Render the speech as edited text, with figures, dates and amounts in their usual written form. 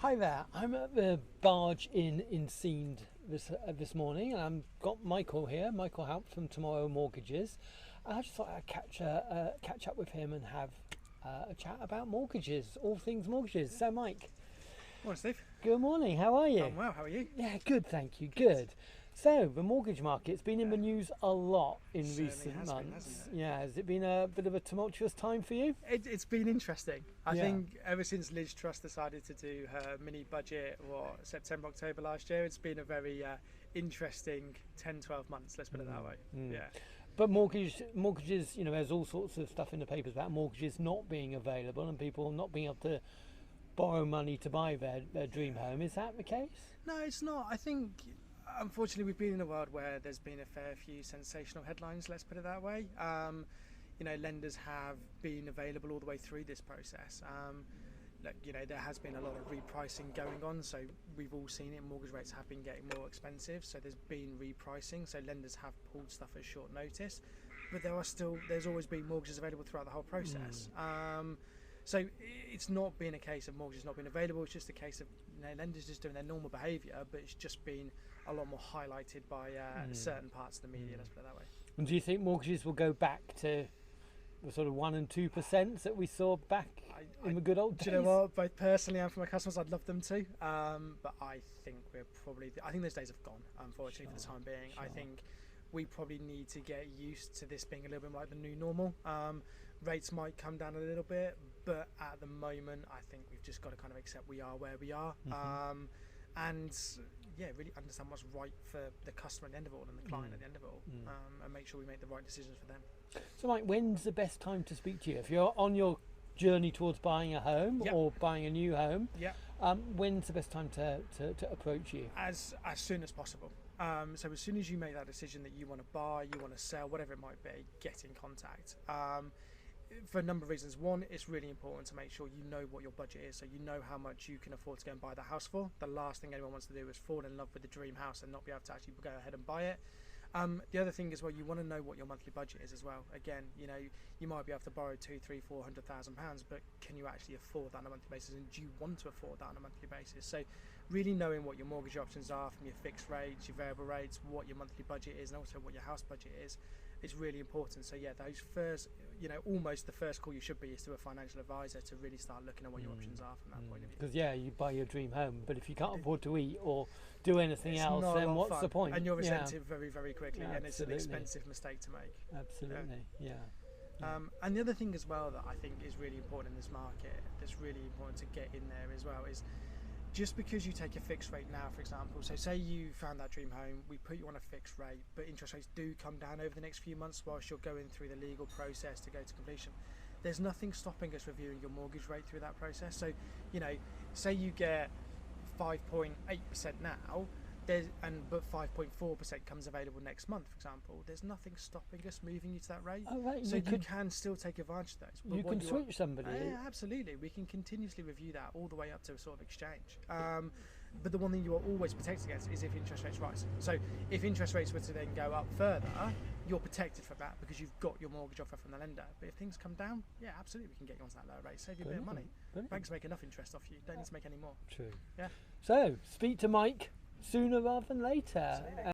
Hi there. I'm at the barge in Seed this morning, and I've got Michael here, Michael Haupt from Tomorrow Mortgages. And I just thought I'd catch up with him and have a chat about mortgages, all things mortgages. So, Mike. Morning, Steve. Good morning. How are you? I'm well. How are you? Yeah, good. Thank you. Good. So, the mortgage market's been in the news a lot in recent months. Yeah, has it been a bit of a tumultuous time for you? It's been interesting. I think ever since Liz Truss decided to do her mini budget, September, October last year, it's been a very interesting 10, 12 months, let's put it that way. Yeah. But mortgages, there's all sorts of stuff in the papers about mortgages not being available and people not being able to borrow money to buy their dream home. Is that the case? No, it's not. I think, unfortunately, we've been in a world where there's been a fair few sensational headlines, let's put it that way. Lenders have been available all the way through this process. There has been a lot of repricing going on, so we've all seen it. Mortgage rates have been getting more expensive, so there's been repricing, so lenders have pulled stuff at short notice, but there's always been mortgages available throughout the whole process. So it's not been a case of mortgages not being available, it's just a case of lenders just doing their normal behaviour, but it's just been a lot more highlighted by certain parts of the media, let's put it that way. And do you think mortgages will go back to the sort of 1% and 2% that we saw back in the good old days? Do you know what? Both personally and for my customers, I'd love them to. But I think I think those days have gone, unfortunately, for the time being. Sure. I think we probably need to get used to this being a little bit like the new normal. Rates might come down a little bit, but at the moment, I think we've just got to kind of accept we are where we are. Really understand what's right for the customer at the end of it all and the client at the end of it all, and make sure we make the right decisions for them. So, Mike, when's the best time to speak to you? If you're on your journey towards buying a home or buying a new home, when's the best time to approach you? As soon as possible. So as soon as you make that decision that you want to buy, you want to sell, whatever it might be, get in contact. For a number of reasons. One, it's really important to make sure you know what your budget is, so you know how much you can afford to go and buy the house for. The last thing anyone wants to do is fall in love with the dream house and not be able to actually go ahead and buy it. The other thing as well, you want to know what your monthly budget is as well. Again, you might be able to borrow £200,000-400,000, but can you actually afford that on a monthly basis, and do you want to afford that on a monthly basis? So really knowing what your mortgage options are, from your fixed rates, your variable rates, what your monthly budget is, and also what your house budget is really important. So those first, almost the first call you should be is to a financial advisor to really start looking at what your options are from that point of view. Because you buy your dream home, but if you can't afford to eat or do anything else, then what's the point? And you'll resent it very, very quickly, and it's an expensive mistake to make. Absolutely, and the other thing as well that I think is really important in this market, that's really important to get in there as well, is just because you take a fixed rate now, for example, so say you found that dream home, we put you on a fixed rate, but interest rates do come down over the next few months whilst you're going through the legal process to go to completion. There's nothing stopping us reviewing your mortgage rate through that process. So, say you get 5.8% now, but 5.4% comes available next month, for example, there's nothing stopping us moving you to that rate. Oh, right. So you can still take advantage of those. But you can switch somebody. Yeah, absolutely. We can continuously review that all the way up to a sort of exchange. But the one thing you are always protected against is if interest rates rise. So if interest rates were to then go up further, you're protected from that because you've got your mortgage offer from the lender. But if things come down, absolutely, we can get you onto that lower rate, save you a bit of money. Brilliant. Banks make enough interest off you, don't need to make any more. True. Yeah. So speak to Mike sooner rather than later.